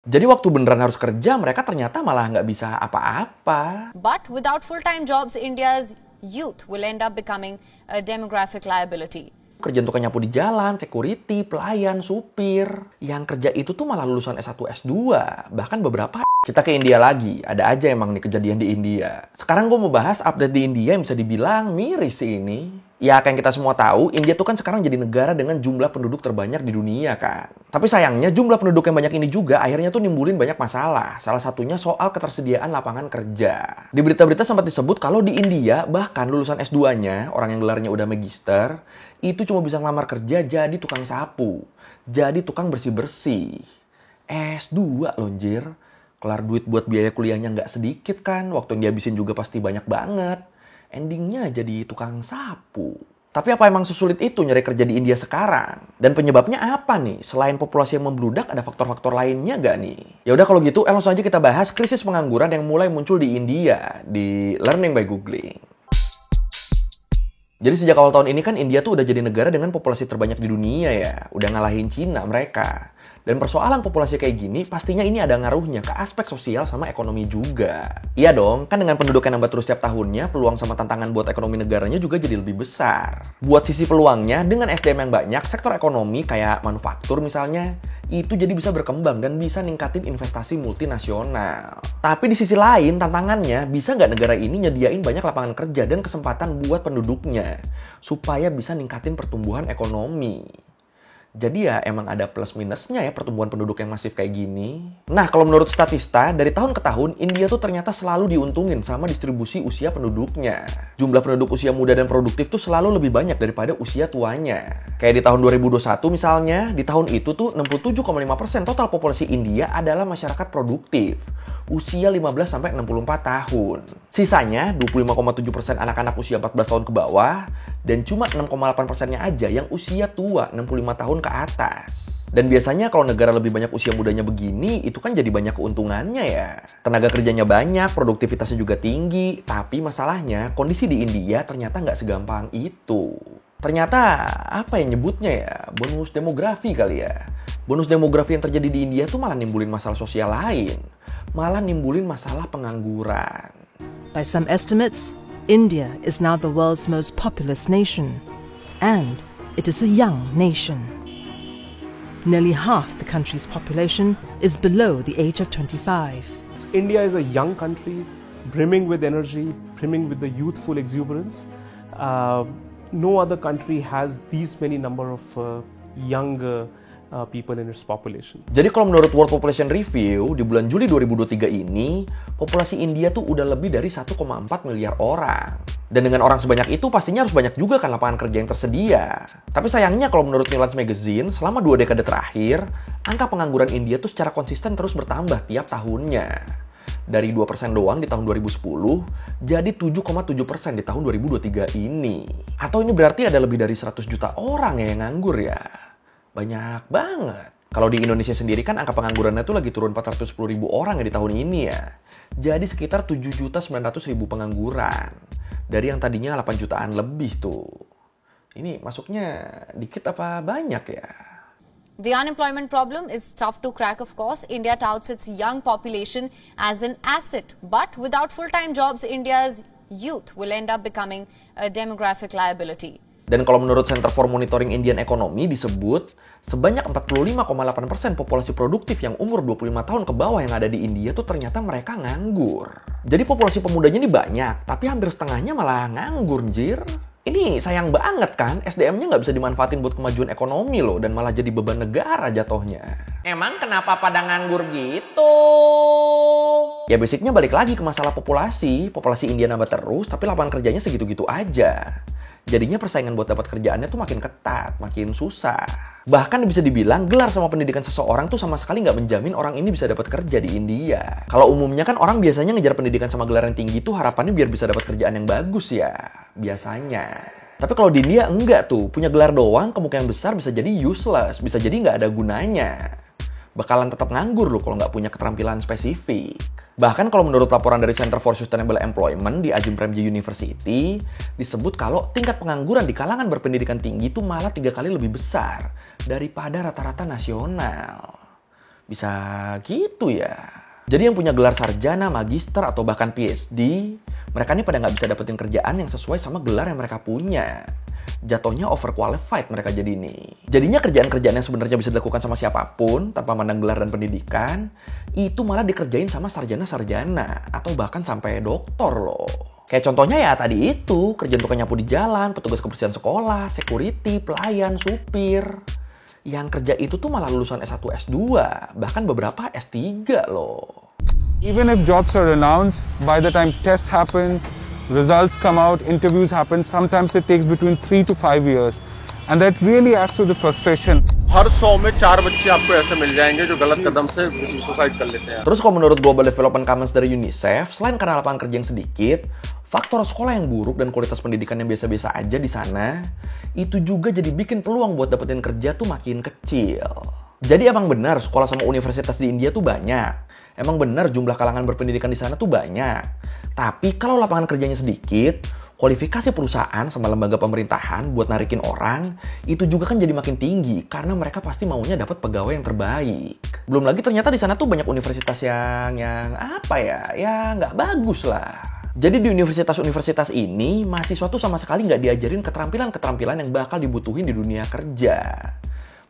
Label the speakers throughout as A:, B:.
A: Jadi waktu beneran harus kerja, mereka ternyata malah nggak bisa apa-apa.
B: But without full-time jobs, India's youth will end up becoming a demographic liability.
A: Kerjaan tukang nyapu di jalan, security, pelayan, supir. Yang kerja itu tuh malah lulusan S1, S2. Bahkan beberapa. Kita ke India lagi. Ada aja emang nih kejadian di India. Sekarang gue mau bahas update di India yang bisa dibilang miris sih ini. Ya kayak yang kita semua tahu, India tuh kan sekarang jadi negara dengan jumlah penduduk terbanyak di dunia kan. Tapi sayangnya jumlah penduduk yang banyak ini juga akhirnya tuh nimbulin banyak masalah. Salah satunya soal ketersediaan lapangan kerja. Di berita-berita sempat disebut kalau di India bahkan lulusan S2-nya, orang yang gelarnya udah magister, itu cuma bisa ngelamar kerja jadi tukang sapu, jadi tukang bersih-bersih. S2 lonjir, kelar duit buat biaya kuliahnya nggak sedikit kan, waktu yang dihabisin juga pasti banyak banget. Endingnya jadi tukang sapu. Tapi apa emang sesulit itu nyari kerja di India sekarang? Dan penyebabnya apa nih? Selain populasi yang membludak, ada faktor-faktor lainnya nggak nih? Ya udah kalau gitu, langsung aja kita bahas krisis pengangguran yang mulai muncul di India di Learning by Googling. Jadi sejak awal tahun ini kan India tuh udah jadi negara dengan populasi terbanyak di dunia ya. Udah ngalahin Cina mereka. Dan persoalan populasi kayak gini pastinya ini ada ngaruhnya ke aspek sosial sama ekonomi juga. Iya dong, kan dengan penduduk yang nambah terus setiap tahunnya, peluang sama tantangan buat ekonomi negaranya juga jadi lebih besar. Buat sisi peluangnya, dengan SDM yang banyak, sektor ekonomi kayak manufaktur misalnya, itu jadi bisa berkembang dan bisa ningkatin investasi multinasional. Tapi di sisi lain, tantangannya bisa nggak negara ini nyediain banyak lapangan kerja dan kesempatan buat penduduknya supaya bisa ningkatin pertumbuhan ekonomi. Jadi ya emang ada plus minusnya ya pertumbuhan penduduk yang masif kayak gini. Nah kalau menurut statista, dari tahun ke tahun India tuh ternyata selalu diuntungin sama distribusi usia penduduknya. Jumlah penduduk usia muda dan produktif tuh selalu lebih banyak daripada usia tuanya. Kayak di tahun 2021 misalnya, di tahun itu tuh 67,5% total populasi India adalah masyarakat produktif. Usia 15-64 tahun. Sisanya 25,7% anak-anak usia 14 tahun ke bawah, dan cuma 6,8%-nya aja yang usia tua 65 tahun ke atas. Dan biasanya kalau negara lebih banyak usia mudanya begini, itu kan jadi banyak keuntungannya ya. Tenaga kerjanya banyak, produktivitasnya juga tinggi, tapi masalahnya kondisi di India ternyata nggak segampang itu. Ternyata apa yang nyebutnya ya, bonus demografi kali ya. Bonus demografi yang terjadi di India tuh malah nimbulin masalah sosial lain. Malah nimbulin masalah pengangguran.
C: By some estimates, India is now the world's most populous nation, and it is a young nation. Nearly half the country's population is below the age of 25.
D: India is a young country, brimming with energy, brimming with the youthful exuberance. No other country has these many number of young people in its population.
A: Jadi kalau menurut World Population Review, di bulan Juli 2023 ini, populasi India tuh udah lebih dari 1,4 miliar orang. Dan dengan orang sebanyak itu pastinya harus banyak juga kan lapangan kerja yang tersedia. Tapi sayangnya kalau menurut New Lens Magazine, selama 2 dekade terakhir, angka pengangguran India tuh secara konsisten terus bertambah tiap tahunnya. Dari 2% doang di tahun 2010, jadi 7,7% di tahun 2023 ini. Atau ini berarti ada lebih dari 100 juta orang ya yang nganggur ya. Banyak banget. Kalau di Indonesia sendiri kan angka penganggurannya tuh lagi turun 410.000 orang ya di tahun ini ya. Jadi sekitar 7.900.000 pengangguran. Dari yang tadinya 8 jutaan lebih tuh. Ini masuknya dikit apa banyak ya?
B: The unemployment problem is tough to crack, of course. India touts its young population as an asset. But without full-time jobs, India's youth will end up becoming a demographic liability.
A: Dan kalau menurut Center for Monitoring Indian Economy disebut, sebanyak 45,8% populasi produktif yang umur 25 tahun ke bawah yang ada di India tuh ternyata mereka nganggur. Jadi populasi pemudanya ini banyak, tapi hampir setengahnya malah nganggur, jir. Ini sayang banget kan, SDM-nya nggak bisa dimanfaatin buat kemajuan ekonomi loh, dan malah jadi beban negara jatuhnya. Emang kenapa pada nganggur gitu? Ya basicnya balik lagi ke masalah populasi. Populasi India nambah terus, tapi lapangan kerjanya segitu-gitu aja. Jadinya persaingan buat dapat kerjaannya tuh makin ketat, makin susah. Bahkan bisa dibilang gelar sama pendidikan seseorang tuh sama sekali nggak menjamin orang ini bisa dapat kerja di India. Kalau umumnya kan orang biasanya ngejar pendidikan sama gelar yang tinggi tuh harapannya biar bisa dapat kerjaan yang bagus ya, biasanya. Tapi kalau di India enggak tuh, punya gelar doang kemungkinan besar bisa jadi useless, bisa jadi nggak ada gunanya. Bakalan tetap nganggur loh kalau nggak punya keterampilan spesifik. Bahkan kalau menurut laporan dari Center for Sustainable Employment di Ajim Premji University, disebut kalau tingkat pengangguran di kalangan berpendidikan tinggi itu malah 3 kali lebih besar daripada rata-rata nasional. Bisa gitu ya. Jadi yang punya gelar sarjana, magister, atau bahkan PhD, mereka ini pada nggak bisa dapetin kerjaan yang sesuai sama gelar yang mereka punya. Jatuhnya overqualified mereka jadi ini. Jadinya kerjaan-kerjaan yang sebenarnya bisa dilakukan sama siapapun, tanpa mandang gelar dan pendidikan, itu malah dikerjain sama sarjana-sarjana, atau bahkan sampai doktor loh. Kayak contohnya ya tadi itu, kerjaan tukang nyapu di jalan, petugas kebersihan sekolah, security, pelayan, supir. Yang kerja itu tuh malah lulusan S1, S2, bahkan beberapa S3 loh.
E: Even if jobs are announced, by the time tests happen, results come out, interviews happen, sometimes it takes between 3 to 5 years. And that really adds to the frustration.
F: हर 100 में 4 बच्चे आपको ऐसे मिल जाएंगे जो गलत कदम से सुसाइड कर लेते हैं.
A: Terus kalau menurut Global Development Commons dari UNICEF, selain karena lapangan kerja yang sedikit, faktor sekolah yang buruk dan kualitas pendidikan yang biasa-biasa aja di sana, itu juga jadi bikin peluang buat dapetin kerja tuh makin kecil. Jadi emang benar sekolah sama universitas di India tuh banyak. Emang benar jumlah kalangan berpendidikan di sana tuh banyak. Tapi kalau lapangan kerjanya sedikit, kualifikasi perusahaan sama lembaga pemerintahan buat narikin orang, itu juga kan jadi makin tinggi karena mereka pasti maunya dapat pegawai yang terbaik. Belum lagi ternyata di sana tuh banyak universitas yang apa ya nggak bagus lah. Jadi di universitas-universitas ini, mahasiswa tuh sama sekali nggak diajarin keterampilan-keterampilan yang bakal dibutuhin di dunia kerja.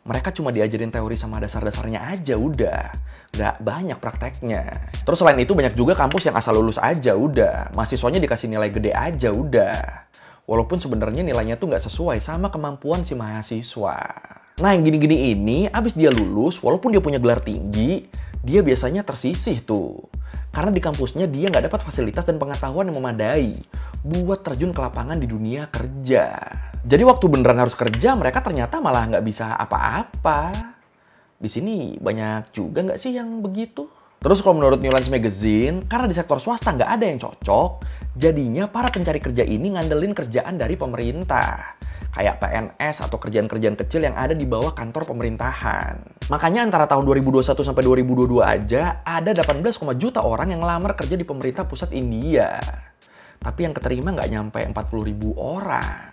A: Mereka cuma diajarin teori sama dasar-dasarnya aja udah. Nggak banyak prakteknya. Terus selain itu banyak juga kampus yang asal lulus aja udah. Mahasiswanya dikasih nilai gede aja udah. Walaupun sebenarnya nilainya tuh nggak sesuai sama kemampuan si mahasiswa. Nah yang gini-gini ini, abis dia lulus, walaupun dia punya gelar tinggi, dia biasanya tersisih tuh. Karena di kampusnya dia nggak dapat fasilitas dan pengetahuan yang memadai buat terjun ke lapangan di dunia kerja. Jadi waktu beneran harus kerja, mereka ternyata malah nggak bisa apa-apa. Di sini banyak juga nggak sih yang begitu? Terus kalau menurut New Lens Magazine, karena di sektor swasta nggak ada yang cocok, jadinya para pencari kerja ini ngandelin kerjaan dari pemerintah. Kayak PNS atau kerjaan-kerjaan kecil yang ada di bawah kantor pemerintahan. Makanya antara tahun 2021 sampai 2022 aja, ada 18 juta orang yang ngelamar kerja di pemerintah pusat India. Tapi yang keterima nggak nyampe 40.000 orang.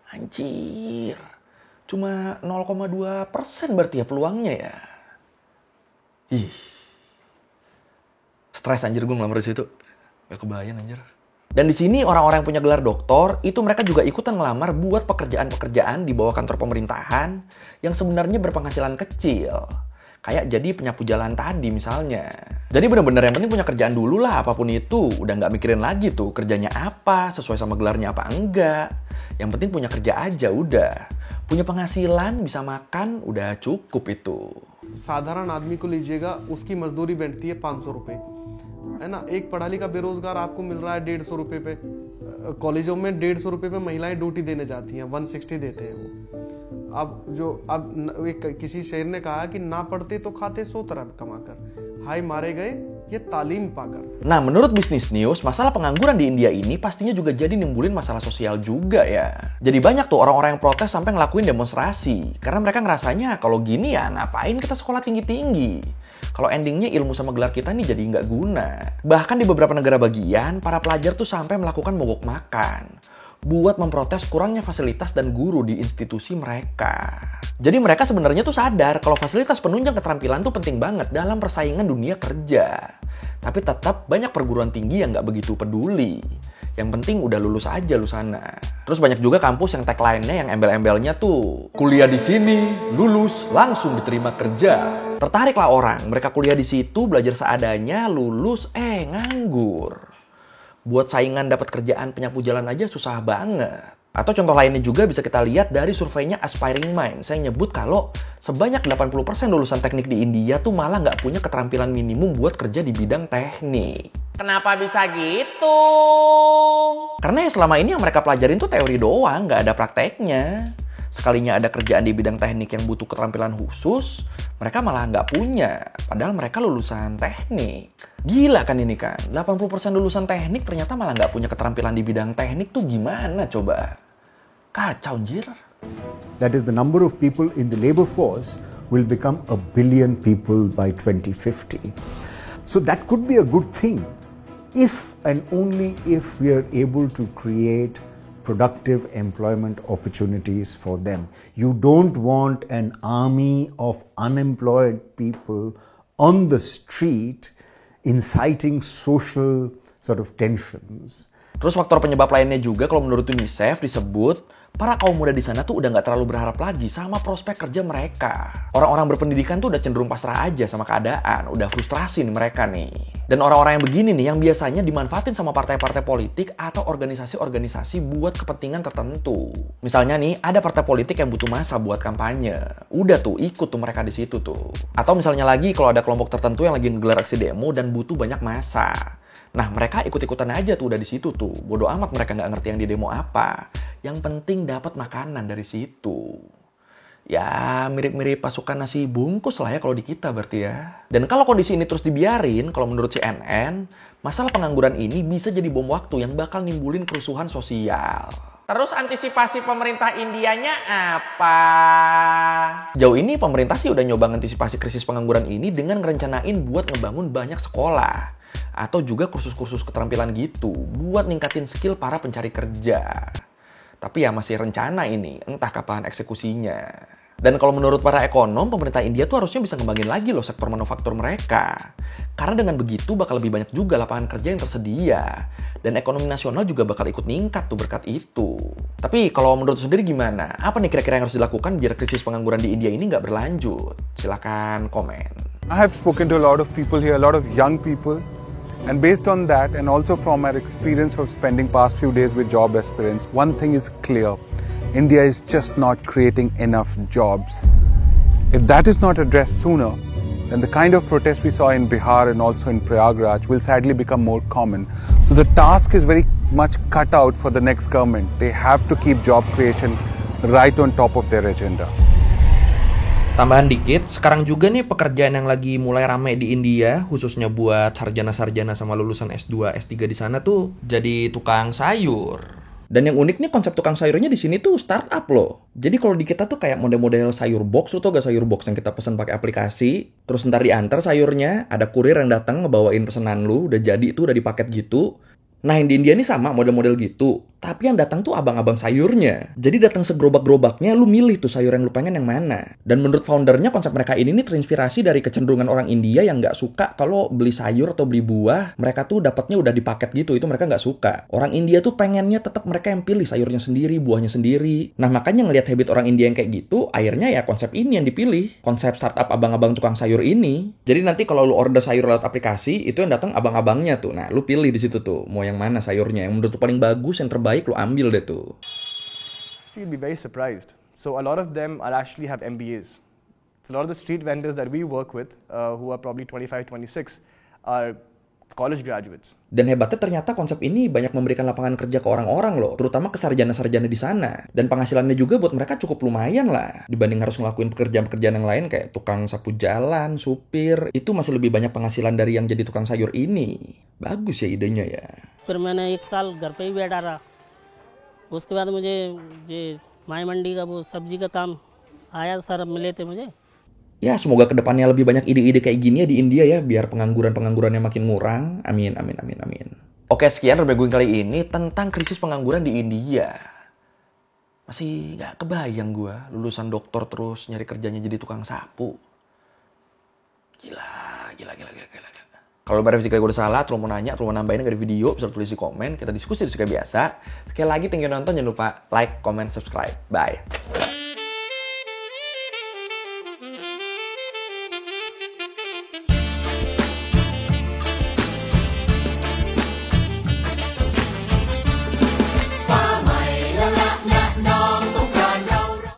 A: Anjir, cuma 0,2% berarti ya peluangnya ya. Ih, stres anjir gue ngelamar di situ. Gak kebayang anjir. Dan di sini orang-orang yang punya gelar doktor, itu mereka juga ikutan ngelamar buat pekerjaan-pekerjaan di bawah kantor pemerintahan yang sebenarnya berpenghasilan kecil. Kayak jadi penyapu jalan tadi misalnya. Jadi benar-benar yang penting punya kerjaan dulu lah apapun itu. Udah nggak mikirin lagi tuh kerjanya apa, sesuai sama gelarnya apa enggak. Yang penting punya kerja aja udah. Punya penghasilan, bisa makan, udah cukup itu.
G: साधारण आदमी को लीजिएगा, उसकी मजदूरी बैठती है 500 रुपए, है ना. एक पढ़ा लिखा बेरोजगार आपको मिल रहा है 150 रुपए पे. कॉलेजों में 150 रुपए पे महिलाएं ड्यूटी देने जाती हैं, 160 देते हैं वो. किसी शेर ने कहा कि ना पढ़ते तो खाते 100 तरह कमाकर, हाय मारे गए ये तालीम पाकर.
A: Nah, menurut Business News, masalah pengangguran di India ini pastinya juga jadi nimbulin masalah sosial juga ya. Jadi banyak tuh orang-orang yang protes sampai ngelakuin demonstrasi. Karena mereka ngerasanya kalau gini ya ngapain kita sekolah tinggi-tinggi. Kalau endingnya ilmu sama gelar kita nih jadi nggak guna. Bahkan di beberapa negara bagian, para pelajar tuh sampai melakukan mogok makan. Buat memprotes kurangnya fasilitas dan guru di institusi mereka. Jadi mereka sebenarnya tuh sadar kalau fasilitas penunjang keterampilan tuh penting banget dalam persaingan dunia kerja. Tapi tetap banyak perguruan tinggi yang nggak begitu peduli. Yang penting udah lulus aja lu sana. Terus banyak juga kampus yang tagline-nya yang embel-embelnya tuh kuliah di sini, lulus, langsung diterima kerja. Tertariklah orang, mereka kuliah di situ, belajar seadanya, lulus, nganggur. Buat saingan dapat kerjaan penyapu jalan aja susah banget. Atau contoh lainnya juga bisa kita lihat dari surveinya Aspiring Minds. Saya nyebut kalau sebanyak 80% lulusan teknik di India tuh malah nggak punya keterampilan minimum buat kerja di bidang teknik. Kenapa bisa gitu? Karena ya selama ini yang mereka pelajarin tuh teori doang, nggak ada prakteknya. Sekalinya ada kerjaan di bidang teknik yang butuh keterampilan khusus, mereka malah nggak punya. Padahal mereka lulusan teknik. Gila kan ini kan, 80% lulusan teknik ternyata malah nggak punya keterampilan di bidang teknik tuh gimana coba? Kacau anjir.
H: That is the number of people in the labor force will become 1 billion people by 2050. So that could be a good thing if and only if we are able to create productive employment opportunities for them. You don't want an army of unemployed people on the street inciting social sort of tensions.
A: Terus faktor penyebab lainnya juga kalau menurut UNICEF disebut para kaum muda di sana tuh udah nggak terlalu berharap lagi sama prospek kerja mereka. Orang-orang berpendidikan tuh udah cenderung pasrah aja sama keadaan, udah frustrasi nih mereka nih. Dan orang-orang yang begini nih yang biasanya dimanfaatin sama partai-partai politik atau organisasi-organisasi buat kepentingan tertentu. Misalnya nih ada partai politik yang butuh massa buat kampanye, udah tuh ikut tuh mereka di situ tuh. Atau misalnya lagi kalau ada kelompok tertentu yang lagi ngegelar aksi demo dan butuh banyak massa. Nah mereka ikut-ikutan aja tuh udah di situ tuh. Bodoh amat mereka nggak ngerti yang di demo apa. Yang penting dapat makanan dari situ. Ya mirip-mirip pasukan nasi bungkus lah ya kalau di kita berarti ya. Dan kalau kondisi ini terus dibiarin, kalau menurut CNN, masalah pengangguran ini bisa jadi bom waktu yang bakal nimbulin kerusuhan sosial. Terus antisipasi pemerintah Indianya apa? Jauh ini pemerintah sih udah nyoba antisipasi krisis pengangguran ini dengan ngerencanain buat ngebangun banyak sekolah. Atau juga kursus-kursus keterampilan gitu buat ningkatin skill para pencari kerja. Tapi ya masih rencana ini, entah kapan eksekusinya. Dan kalau menurut para ekonom, pemerintah India tuh harusnya bisa ngembangin lagi loh sektor manufaktur mereka. Karena dengan begitu bakal lebih banyak juga lapangan kerja yang tersedia. Dan ekonomi nasional juga bakal ikut meningkat tuh berkat itu. Tapi kalau menurut sendiri gimana? Apa nih kira-kira yang harus dilakukan biar krisis pengangguran di India ini nggak berlanjut? Silakan komen.
E: I have spoken to a lot of people here, a lot of young people. And based on that, and also from our experience of spending past few days with job aspirants, one thing is clear. India is just not creating enough jobs. If that is not addressed sooner, then the kind of protest we saw in Bihar and also in Prayagraj will sadly become more common. So the task is very much cut out for the next government. They have to keep job creation right on top of their agenda.
A: Tambahan dikit, sekarang juga nih pekerjaan yang lagi mulai rame di India, khususnya buat sarjana-sarjana sama lulusan S2, S3 di sana tuh jadi tukang sayur. Dan yang unik nih konsep tukang sayurnya di sini tuh startup loh. Jadi kalau di kita tuh kayak model-model sayur box, lo tau gak sayur box yang kita pesan pakai aplikasi, terus ntar diantar sayurnya, ada kurir yang datang ngebawain pesanan lu, udah jadi tuh udah dipaket gitu. Nah yang di India ini sama model-model gitu, tapi yang datang tuh abang-abang sayurnya. Jadi datang segerobak-gerobaknya, lu milih tuh sayur yang lu pengen yang mana. Dan menurut foundernya konsep mereka ini nih terinspirasi dari kecenderungan orang India yang nggak suka kalau beli sayur atau beli buah, mereka tuh dapatnya udah dipaket gitu, itu mereka nggak suka. Orang India tuh pengennya tetap mereka yang pilih sayurnya sendiri, buahnya sendiri. Nah makanya ngelihat habit orang India yang kayak gitu, akhirnya ya konsep ini yang dipilih. Konsep startup abang-abang tukang sayur ini. Jadi nanti kalau lu order sayur lewat aplikasi, itu yang datang abang-abangnya tuh. Nah lu pilih di situ tuh, mau yang mana sayurnya, yang menurut lu paling bagus, yang terbaik lu ambil deh tuh.
I: You'll be very surprised. So a lot of them are actually have MBAs. So a lot of the street vendors that we work with, who are probably 25, 26, are college graduates.
A: Dan hebatnya ternyata konsep ini banyak memberikan lapangan kerja ke orang-orang loh, terutama ke sarjana-sarjana di sana. Dan penghasilannya juga buat mereka cukup lumayan lah, dibanding harus ngelakuin pekerjaan-pekerjaan yang lain kayak tukang sapu jalan, supir. Itu masih lebih banyak penghasilan dari yang jadi tukang sayur ini. Bagus ya idenya ya.
J: फिर मैंने 1 साल घर पे ही बैठा रहा. उसके बाद मुझे ये माई मंडी का वो सब्जी का काम आया, सर मिले थे मुझे.
A: Ya semoga kedepannya lebih banyak ide-ide kayak gini ya di India ya, biar pengangguran-penganggurannya makin ngurang. Amin, amin, amin, amin. Oke, sekian review kali ini tentang krisis pengangguran di India. Masih gak kebayang gue lulusan doktor terus nyari kerjanya jadi tukang sapu. Gila. Kalau revisi kali gue udah salah, atau mau nanya, atau mau nambahin dari video, bisa tulis di komen. Kita diskusi kayak biasa. Sekali lagi, thank you nonton. Jangan lupa like, comment, subscribe. Bye.